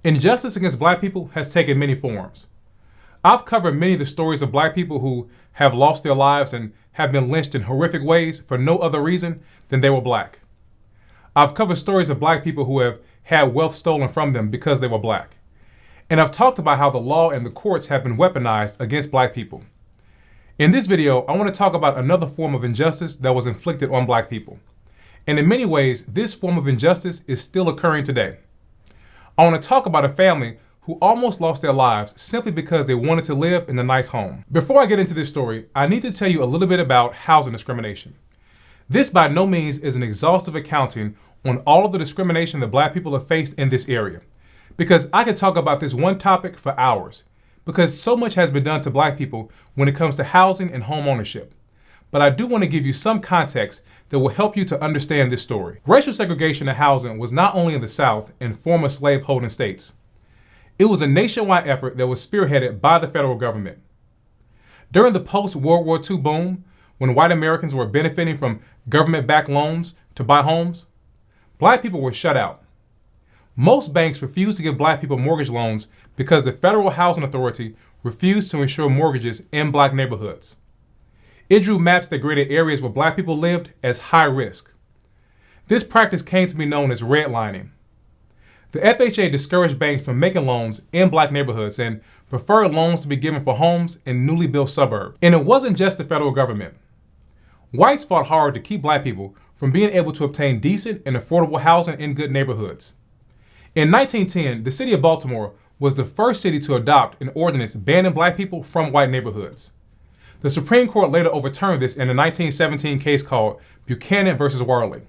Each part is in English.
Injustice against black people has taken many forms. I've covered many of the stories of black people who have lost their lives and have been lynched in horrific ways for no other reason than they were black. I've covered stories of black people who have had wealth stolen from them because they were black. And I've talked about how the law and the courts have been weaponized against black people. In this video, I want to talk about another form of injustice that was inflicted on black people. And in many ways, this form of injustice is still occurring today. I want to talk about a family who almost lost their lives simply because they wanted to live in a nice home. Before I get into this story, I need to tell you a little bit about housing discrimination. This by no means is an exhaustive accounting on all of the discrimination that black people have faced in this area, because I could talk about this one topic for hours, because so much has been done to black people when it comes to housing and home ownership. But I do want to give you some context that will help you to understand this story. Racial segregation of housing was not only in the South and former slave-holding states. It was a nationwide effort that was spearheaded by the federal government. During the post-World War II boom, when white Americans were benefiting from government-backed loans to buy homes, black people were shut out. Most banks refused to give black people mortgage loans because the Federal Housing Authority refused to insure mortgages in black neighborhoods. It drew maps that graded areas where black people lived as high risk. This practice came to be known as redlining. The FHA discouraged banks from making loans in black neighborhoods and preferred loans to be given for homes in newly built suburbs. And it wasn't just the federal government. Whites fought hard to keep black people from being able to obtain decent and affordable housing in good neighborhoods. In 1910, the city of Baltimore was the first city to adopt an ordinance banning black people from white neighborhoods. The Supreme Court later overturned this in a 1917 case called Buchanan versus Worley.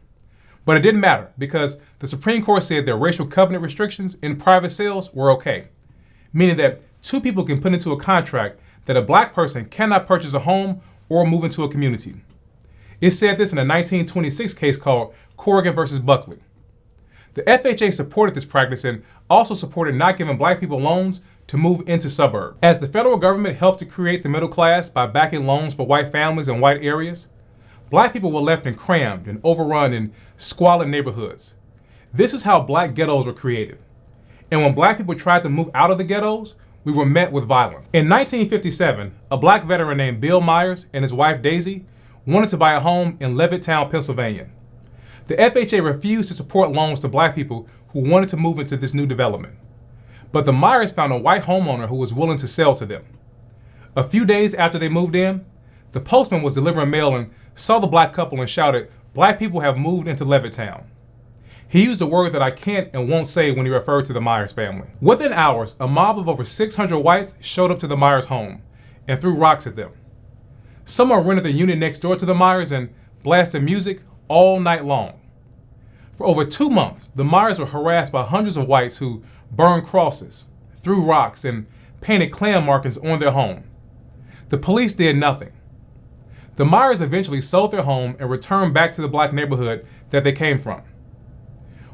But it didn't matter because the Supreme Court said that racial covenant restrictions in private sales were okay, meaning that two people can put into a contract that a black person cannot purchase a home or move into a community. It said this in a 1926 case called Corrigan versus Buckley. The FHA supported this practice and also supported not giving black people loans to move into suburbs. As the federal government helped to create the middle class by backing loans for white families in white areas, black people were left in crammed and overrun in squalid neighborhoods. This is how black ghettos were created. And when black people tried to move out of the ghettos, we were met with violence. In 1957, a black veteran named Bill Myers and his wife Daisy wanted to buy a home in Levittown, Pennsylvania. The FHA refused to support loans to black people who wanted to move into this new development. But the Myers found a white homeowner who was willing to sell to them. A few days after they moved in, the postman was delivering mail and saw the black couple and shouted, "Black people have moved into Levittown." He used a word that I can't and won't say when he referred to the Myers family. Within hours, a mob of over 600 whites showed up to the Myers home and threw rocks at them. Someone rented the unit next door to the Myers and blasted music all night long. For over 2 months, the Myers were harassed by hundreds of whites who burned crosses, threw rocks, and painted Klan markings on their home. The police did nothing. The Myers eventually sold their home and returned back to the black neighborhood that they came from.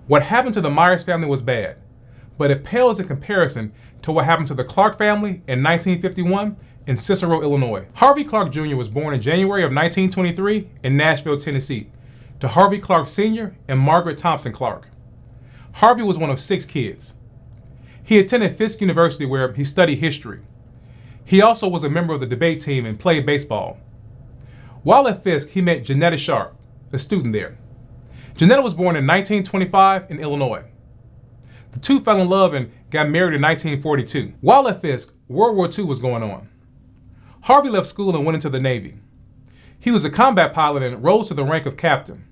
What happened to the Myers family was bad, but it pales in comparison to what happened to the Clark family in 1951 in Cicero, Illinois. Harvey Clark Jr. was born in January of 1923 in Nashville, Tennessee, to Harvey Clark Sr. and Margaret Thompson Clark. Harvey was one of 6 kids. He attended Fisk University where he studied history. He also was a member of the debate team and played baseball. While at Fisk, he met Johnetta Sharp, a student there. Johnetta was born in 1925 in Illinois. The two fell in love and got married in 1942. While at Fisk, World War II was going on. Harvey left school and went into the Navy. He was a combat pilot and rose to the rank of captain.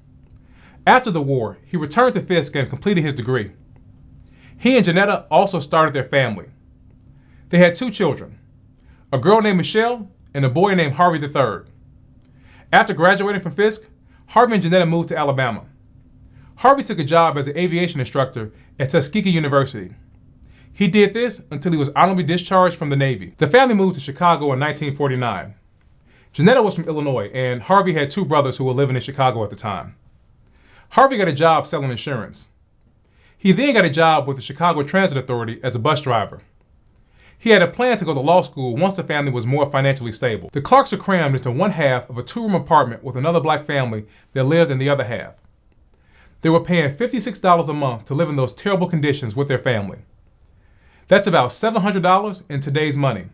After the war, he returned to Fisk and completed his degree. He and Johnetta also started their family. They had 2 children, a girl named Michelle and a boy named Harvey III. After graduating from Fisk, Harvey and Johnetta moved to Alabama. Harvey took a job as an aviation instructor at Tuskegee University. He did this until he was honorably discharged from the Navy. The family moved to Chicago in 1949. Johnetta was from Illinois, and Harvey had 2 brothers who were living in Chicago at the time. Harvey got a job selling insurance. He then got a job with the Chicago Transit Authority as a bus driver. He had a plan to go to law school once the family was more financially stable. The Clarks were crammed into one half of a 2-room apartment with another black family that lived in the other half. They were paying $56 a month to live in those terrible conditions with their family. That's about $700 in today's money.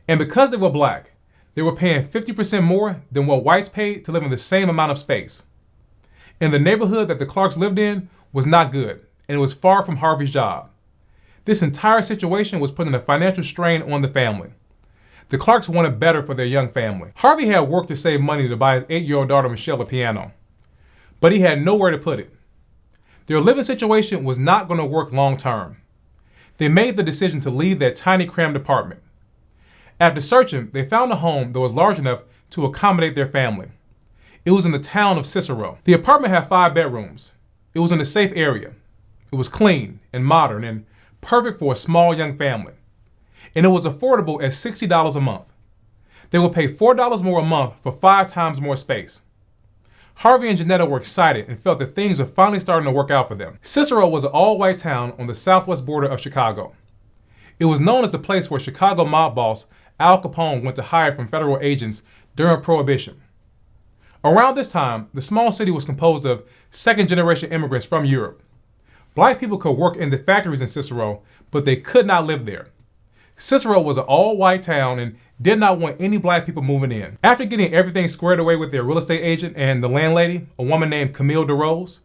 And because they were black, they were paying 50% more than what whites paid to live in the same amount of space. And the neighborhood that the Clarks lived in was not good, and it was far from Harvey's job. This entire situation was putting a financial strain on the family. The Clarks wanted better for their young family. Harvey had worked to save money to buy his 8-year-old daughter Michelle a piano, but he had nowhere to put it. Their living situation was not going to work long term. They made the decision to leave that tiny cramped apartment. After searching, they found a home that was large enough to accommodate their family. It was in the town of Cicero. The apartment had 5 bedrooms. It was in a safe area. It was clean and modern and perfect for a small young family. And it was affordable at $60 a month. They would pay $4 more a month for 5 times more space. Harvey and Johnetta were excited and felt that things were finally starting to work out for them. Cicero was an all-white town on the southwest border of Chicago. It was known as the place where Chicago mob boss Al Capone went to hide from federal agents during Prohibition. Around this time, the small city was composed of second-generation immigrants from Europe. Black people could work in the factories in Cicero, but they could not live there. Cicero was an all-white town and did not want any black people moving in. After getting everything squared away with their real estate agent and the landlady, a woman named Camille DeRose,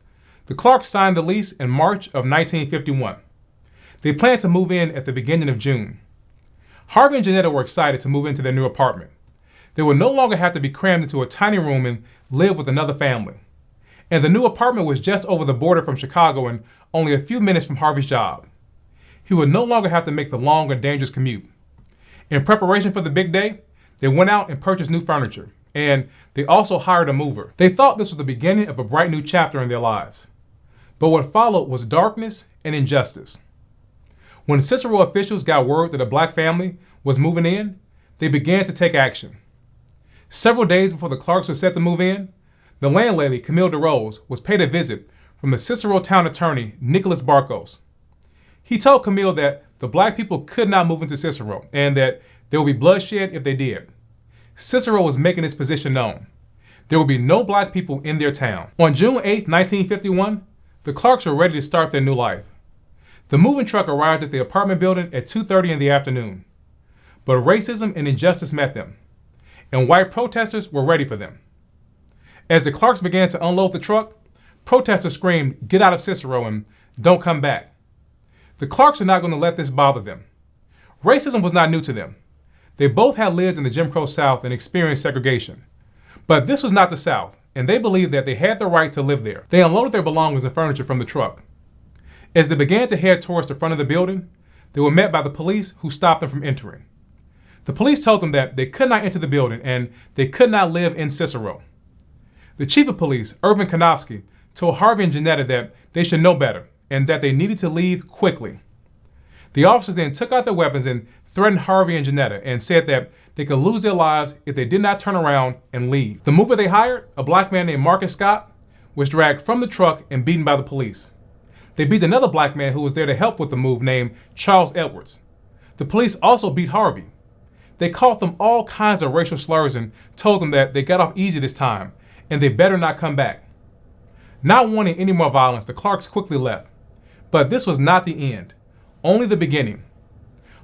the Clarks signed the lease in March of 1951. They planned to move in at the beginning of June. Harvey and Johnetta were excited to move into their new apartment. They would no longer have to be crammed into a tiny room and live with another family. And the new apartment was just over the border from Chicago and only a few minutes from Harvey's job. He would no longer have to make the long and dangerous commute. In preparation for the big day, they went out and purchased new furniture, and they also hired a mover. They thought this was the beginning of a bright new chapter in their lives. But what followed was darkness and injustice. When Cicero officials got word that a black family was moving in, they began to take action. Several days before the Clarks were set to move in, the landlady, Camille DeRose, was paid a visit from the Cicero town attorney, Nicholas Barkos. He told Camille that the black people could not move into Cicero and that there would be bloodshed if they did. Cicero was making his position known. There would be no black people in their town. On June 8, 1951, the Clarks were ready to start their new life. The moving truck arrived at the apartment building at 2:30 in the afternoon. But racism and injustice met them, and white protesters were ready for them. As the Clarks began to unload the truck, protesters screamed, "Get out of Cicero," and "Don't come back." The Clarks were not going to let this bother them. Racism was not new to them. They both had lived in the Jim Crow South and experienced segregation. But this was not the South, and they believed that they had the right to live there. They unloaded their belongings and furniture from the truck. As they began to head towards the front of the building, they were met by the police, who stopped them from entering. The police told them that they could not enter the building and they could not live in Cicero. The chief of police, Irvin Konofsky, told Harvey and Johnetta that they should know better and that they needed to leave quickly. The officers then took out their weapons and threatened Harvey and Johnetta and said that they could lose their lives if they did not turn around and leave. The mover they hired, a black man named Marcus Scott, was dragged from the truck and beaten by the police. They beat another black man who was there to help with the move named Charles Edwards. The police also beat Harvey. They called them all kinds of racial slurs and told them that they got off easy this time and they better not come back. Not wanting any more violence, the Clarks quickly left. But this was not the end, only the beginning.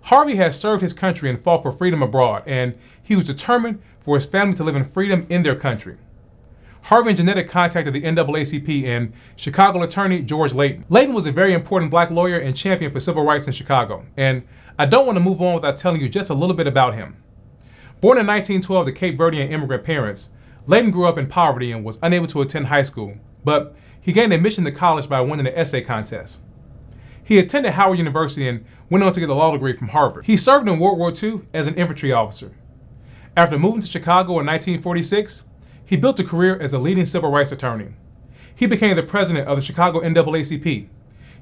Harvey had served his country and fought for freedom abroad, and he was determined for his family to live in freedom in their country. Harvey and Johnetta contacted the NAACP and Chicago attorney George Layton. Layton was a very important black lawyer and champion for civil rights in Chicago, and I don't want to move on without telling you just a little bit about him. Born in 1912 to Cape Verdean immigrant parents, Layton grew up in poverty and was unable to attend high school, but he gained admission to college by winning an essay contest. He attended Howard University and went on to get a law degree from Harvard. He served in World War II as an infantry officer. After moving to Chicago in 1946, he built a career as a leading civil rights attorney. He became the president of the Chicago NAACP.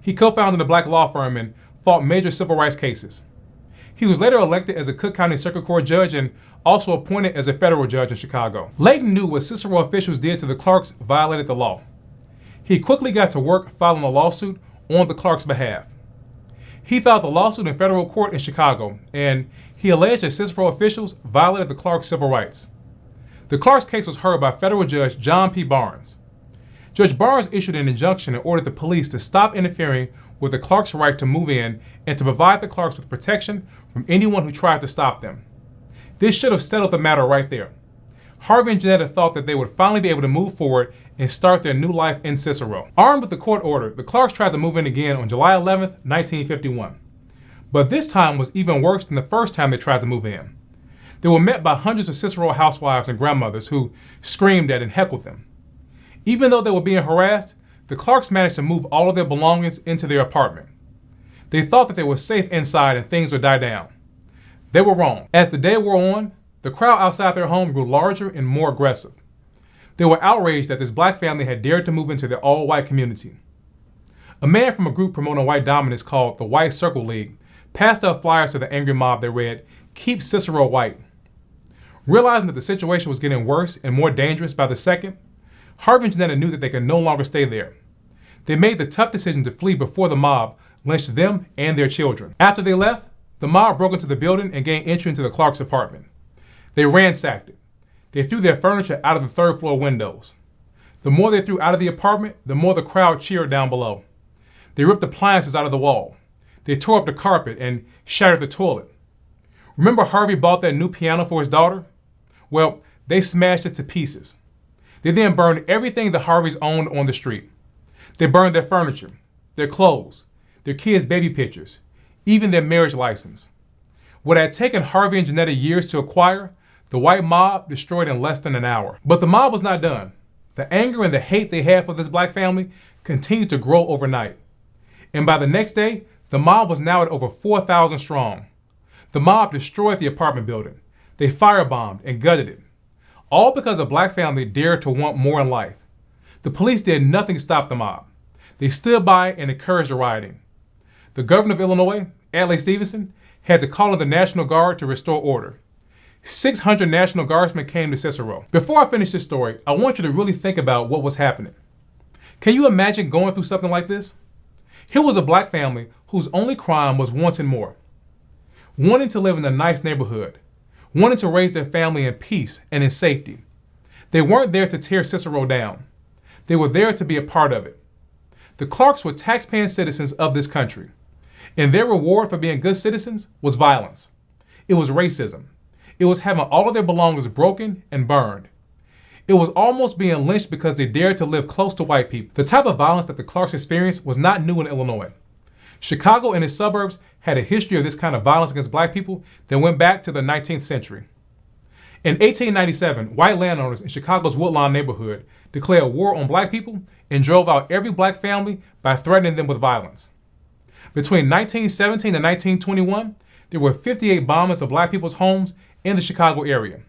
He co-founded a black law firm and fought major civil rights cases. He was later elected as a Cook County Circuit Court judge and also appointed as a federal judge in Chicago. Layton knew what Cicero officials did to the Clarks violated the law. He quickly got to work filing a lawsuit on the Clarks' behalf. He filed the lawsuit in federal court in Chicago, and he alleged that Cicero officials violated the Clarks' civil rights. The Clarks case was heard by federal judge John P. Barnes. Judge Barnes issued an injunction and ordered the police to stop interfering with the Clarks' right to move in and to provide the Clarks with protection from anyone who tried to stop them. This should have settled the matter right there. Harvey and Johnetta thought that they would finally be able to move forward and start their new life in Cicero. Armed with the court order, the Clarks tried to move in again on July 11, 1951. But this time was even worse than the first time they tried to move in. They were met by hundreds of Cicero housewives and grandmothers who screamed at and heckled them. Even though they were being harassed, the Clarks managed to move all of their belongings into their apartment. They thought that they were safe inside and things would die down. They were wrong. As the day wore on, the crowd outside their home grew larger and more aggressive. They were outraged that this black family had dared to move into their all-white community. A man from a group promoting white dominance called the White Circle League passed out flyers to the angry mob that read, "Keep Cicero white." Realizing that the situation was getting worse and more dangerous by the second, Harvey and Johnetta knew that they could no longer stay there. They made the tough decision to flee before the mob lynched them and their children. After they left, the mob broke into the building and gained entry into the Clarks' apartment. They ransacked it. They threw their furniture out of the third floor windows. The more they threw out of the apartment, the more the crowd cheered down below. They ripped appliances out of the wall. They tore up the carpet and shattered the toilet. Remember Harvey bought that new piano for his daughter? Well, they smashed it to pieces. They then burned everything the Harveys owned on the street. They burned their furniture, their clothes, their kids' baby pictures, even their marriage license. What had taken Harvey and Johnetta years to acquire, the white mob destroyed in less than an hour. But the mob was not done. The anger and the hate they had for this black family continued to grow overnight. And by the next day, the mob was now at over 4,000 strong. The mob destroyed the apartment building. They firebombed and gutted it. All because a black family dared to want more in life. The police did nothing to stop the mob. They stood by and encouraged the rioting. The governor of Illinois, Adlai Stevenson, had to call in the National Guard to restore order. 600 National Guardsmen came to Cicero. Before I finish this story, I want you to really think about what was happening. Can you imagine going through something like this? Here was a black family whose only crime was wanting more. Wanting to live in a nice neighborhood. Wanting to raise their family in peace and in safety. They weren't there to tear Cicero down. They were there to be a part of it. The Clarks were tax-paying citizens of this country, and their reward for being good citizens was violence. It was racism. It was having all of their belongings broken and burned. It was almost being lynched because they dared to live close to white people. The type of violence that the Clarks experienced was not new in Illinois. Chicago and its suburbs had a history of this kind of violence against black people that went back to the 19th century. In 1897, white landowners in Chicago's Woodlawn neighborhood declared war on black people and drove out every black family by threatening them with violence. Between 1917 and 1921, there were 58 bombings of black people's homes in the Chicago area.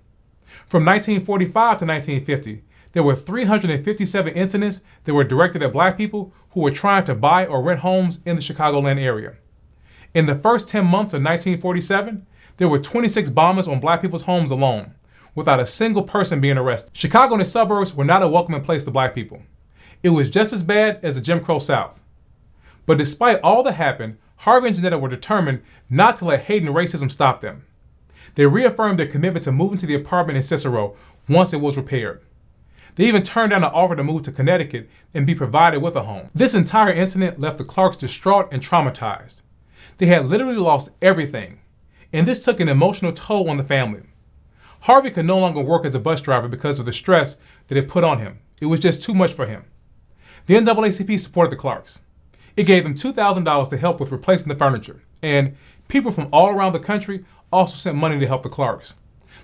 From 1945 to 1950, there were 357 incidents that were directed at black people who were trying to buy or rent homes in the Chicagoland area. In the first 10 months of 1947, there were 26 bombings on black people's homes alone, without a single person being arrested. Chicago and its suburbs were not a welcoming place to black people. It was just as bad as the Jim Crow South. But despite all that happened, Harvey and Johnetta were determined not to let hate and racism stop them. They reaffirmed their commitment to moving to the apartment in Cicero once it was repaired. They even turned down an offer to move to Connecticut and be provided with a home. This entire incident left the Clarks distraught and traumatized. They had literally lost everything, and this took an emotional toll on the family. Harvey could no longer work as a bus driver because of the stress that it put on him. It was just too much for him. The NAACP supported the Clarks. It gave them $2,000 to help with replacing the furniture, and people from all around the country also sent money to help the Clarks.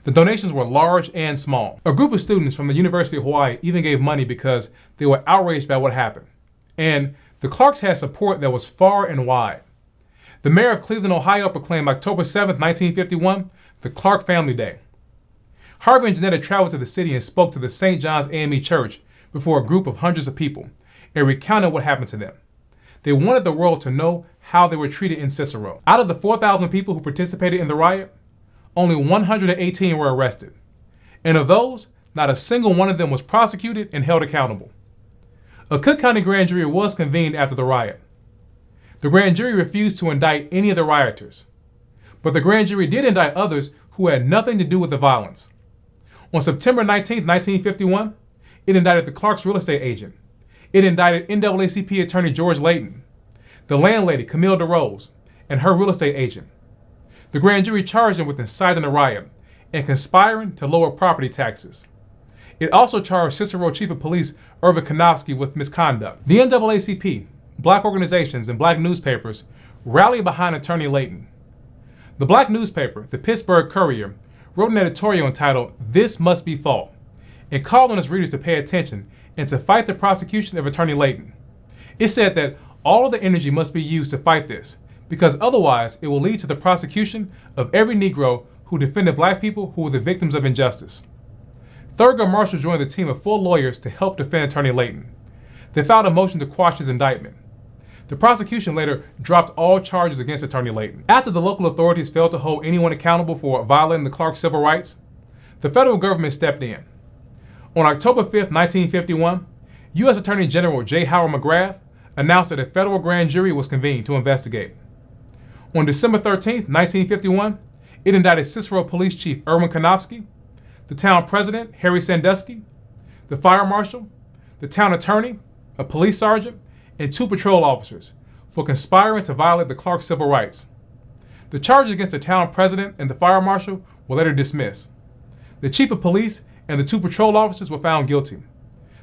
The donations were large and small. A group of students from the University of Hawaii even gave money because they were outraged by what happened. And the Clarks had support that was far and wide. The mayor of Cleveland, Ohio proclaimed October 7, 1951, the Clark Family Day. Harvey and Johnetta traveled to the city and spoke to the St. John's AME Church before a group of hundreds of people and recounted what happened to them. They wanted the world to know how they were treated in Cicero. Out of the 4,000 people who participated in the riot, only 118 were arrested. And of those, not a single one of them was prosecuted and held accountable. A Cook County grand jury was convened after the riot. The grand jury refused to indict any of the rioters, but the grand jury did indict others who had nothing to do with the violence. On September 19, 1951, it indicted the Clark's real estate agent. It indicted NAACP attorney George Layton. the landlady, Camille DeRose, and her real estate agent. The grand jury charged them with inciting a riot and conspiring to lower property taxes. It also charged Cicero Chief of Police Irvin Kanofsky with misconduct. The NAACP, black organizations, and black newspapers rallied behind Attorney Layton. The black newspaper, the Pittsburgh Courier, wrote an editorial entitled, "This Must Be Fought," and called on its readers to pay attention and to fight the prosecution of Attorney Layton. It said that all of the energy must be used to fight this, because otherwise it will lead to the prosecution of every Negro who defended black people who were the victims of injustice. Thurgood Marshall joined the team of 4 lawyers to help defend Attorney Layton. They filed a motion to quash his indictment. The prosecution later dropped all charges against Attorney Layton. After the local authorities failed to hold anyone accountable for violating the Clark civil rights, the federal government stepped in. On October 5, 1951, U.S. Attorney General J. Howard McGrath announced that a federal grand jury was convened to investigate. On December 13, 1951, it indicted Cicero Police Chief Irvin Kanofsky, the town president, Harry Sandusky, the fire marshal, the town attorney, a police sergeant, and 2 patrol officers for conspiring to violate the Clark civil rights. The charges against the town president and the fire marshal were later dismissed. The chief of police and the 2 patrol officers were found guilty.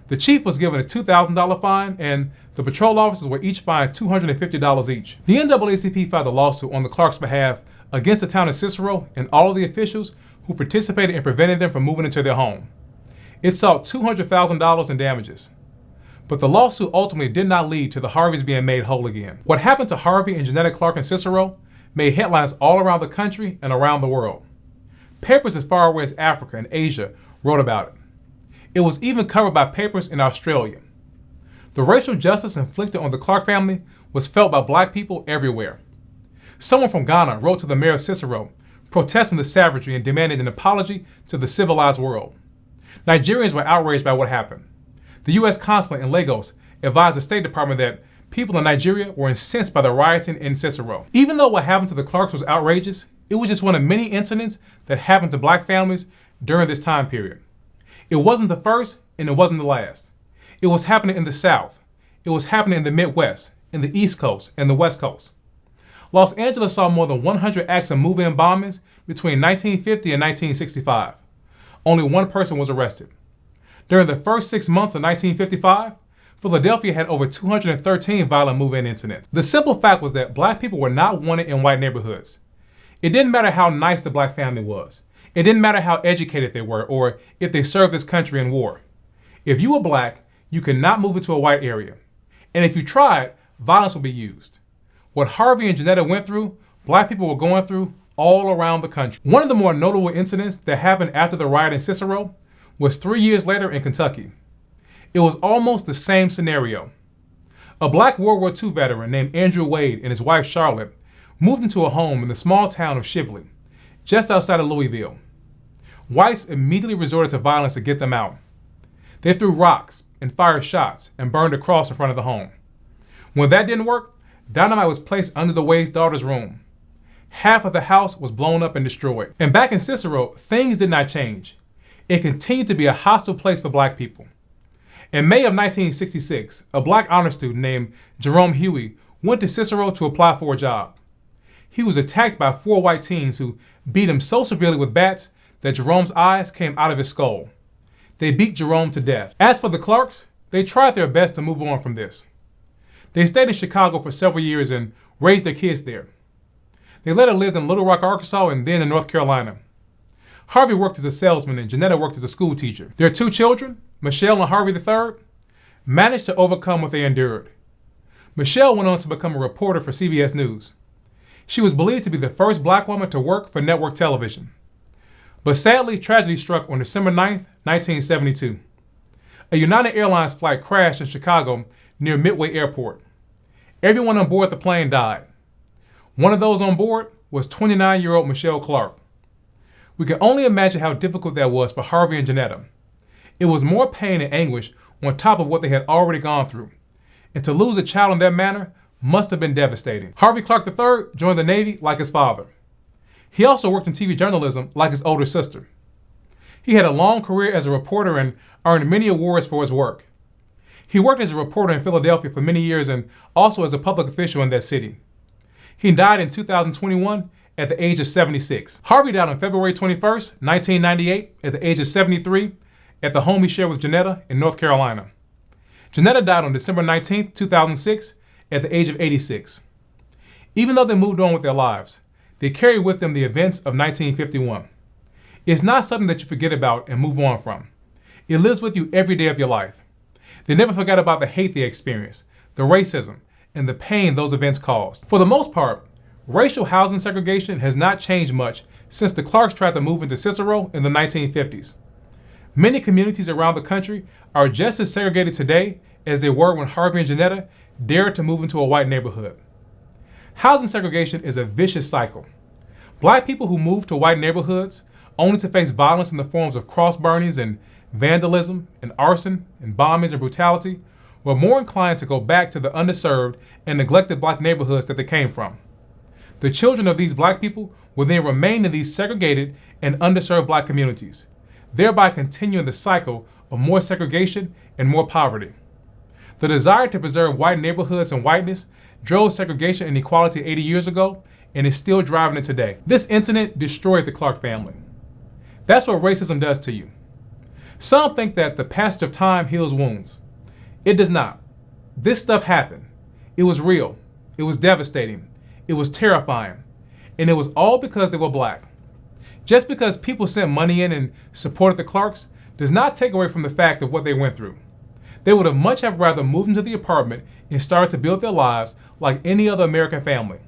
The chief was given a $2,000 fine, and the patrol officers were each fined $250 each. The NAACP filed a lawsuit on the Clarks' behalf against the town of Cicero and all of the officials who participated in preventing them from moving into their home. It sought $200,000 in damages. But the lawsuit ultimately did not lead to the Harveys being made whole again. What happened to Harvey and Johnetta Clark and Cicero made headlines all around the country and around the world. Papers as far away as Africa and Asia wrote about it. It was even covered by papers in Australia. The racial justice inflicted on the Clark family was felt by black people everywhere. Someone from Ghana wrote to the mayor of Cicero, protesting the savagery and demanding an apology to the civilized world. Nigerians were outraged by what happened. The U.S. consulate in Lagos advised the State Department that people in Nigeria were incensed by the rioting in Cicero. Even though what happened to the Clarks was outrageous, it was just one of many incidents that happened to black families during this time period. It wasn't the first and it wasn't the last. It was happening in the South. It was happening in the Midwest, in the East Coast, and the West Coast. Los Angeles saw more than 100 acts of move-in bombings between 1950 and 1965. Only 1 person was arrested. During the first 6 months of 1955, Philadelphia had over 213 violent move-in incidents. The simple fact was that black people were not wanted in white neighborhoods. It didn't matter how nice the black family was. It didn't matter how educated they were or if they served this country in war. If you were black, you could not move into a white area. And if you tried, violence would be used. What Harvey and Johnetta went through, black people were going through all around the country. One of the more notable incidents that happened after the riot in Cicero was 3 years later in Kentucky. It was almost the same scenario. A black World War II veteran named Andrew Wade and his wife Charlotte moved into a home in the small town of Shively, just outside of Louisville. Whites immediately resorted to violence to get them out. They threw rocks and fired shots and burned a cross in front of the home. When that didn't work, dynamite was placed under the Wade's daughter's room. Half of the house was blown up and destroyed. And back in Cicero, things did not change. It continued to be a hostile place for black people. In May of 1966, a black honor student named Jerome Huey went to Cicero to apply for a job. He was attacked by 4 white teens who beat him so severely with bats that Jerome's eyes came out of his skull. They beat Jerome to death. As for the Clarks, they tried their best to move on from this. They stayed in Chicago for several years and raised their kids there. They later lived in Little Rock, Arkansas, and then in North Carolina. Harvey worked as a salesman and Johnetta worked as a school teacher. Their 2 children, Michelle and Harvey III, managed to overcome what they endured. Michelle went on to become a reporter for CBS News. She was believed to be the first black woman to work for network television. But sadly, tragedy struck on December 9, 1972. A United Airlines flight crashed in Chicago near Midway Airport. Everyone on board the plane died. One of those on board was 29-year-old Michelle Clark. We can only imagine how difficult that was for Harvey and Johnetta. It was more pain and anguish on top of what they had already gone through. And to lose a child in that manner must have been devastating. Harvey Clark III joined the Navy like his father. He also worked in TV journalism like his older sister. He had a long career as a reporter and earned many awards for his work. He worked as a reporter in Philadelphia for many years and also as a public official in that city. He died in 2021 at the age of 76. Harvey died on February 21st, 1998 at the age of 73 at the home he shared with Johnetta in North Carolina. Johnetta died on December 19th, 2006 at the age of 86. Even though they moved on with their lives, they carry with them the events of 1951. It's not something that you forget about and move on from. It lives with you every day of your life. They never forgot about the hate they experienced, the racism, and the pain those events caused. For the most part, racial housing segregation has not changed much since the Clarks tried to move into Cicero in the 1950s. Many communities around the country are just as segregated today as they were when Harvey and Johnetta dared to move into a white neighborhood. Housing segregation is a vicious cycle. Black people who move to white neighborhoods only to face violence in the forms of cross burnings and vandalism and arson and bombings and brutality were more inclined to go back to the underserved and neglected black neighborhoods that they came from. The children of these black people will then remain in these segregated and underserved black communities, thereby continuing the cycle of more segregation and more poverty. The desire to preserve white neighborhoods and whiteness drove segregation and inequality 80 years ago and is still driving it today. This incident destroyed the Clark family. That's what racism does to you. Some think that the passage of time heals wounds. It does not. This stuff happened. It was real. It was devastating. It was terrifying. And it was all because they were black. Just because people sent money in and supported the Clarks does not take away from the fact of what they went through. They would have much have rather moved into the apartment and started to build their lives like any other American family.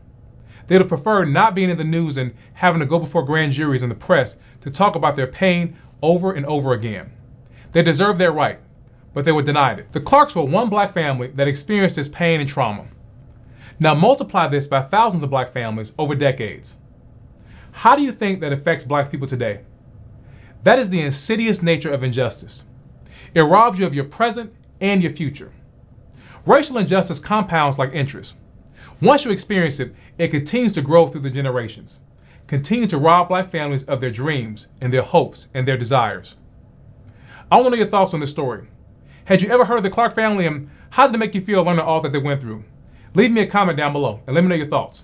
They would have preferred not being in the news and having to go before grand juries and the press to talk about their pain over and over again. They deserved their right, but they were denied it. The Clarks were one black family that experienced this pain and trauma. Now multiply this by thousands of black families over decades. How do you think that affects black people today? That is the insidious nature of injustice. It robs you of your present and your future. Racial injustice compounds like interest. Once you experience it, it continues to grow through the generations, continue to rob black families of their dreams and their hopes and their desires. I want to know your thoughts on this story. Had you ever heard of the Clark family and how did it make you feel learning all that they went through? Leave me a comment down below and let me know your thoughts.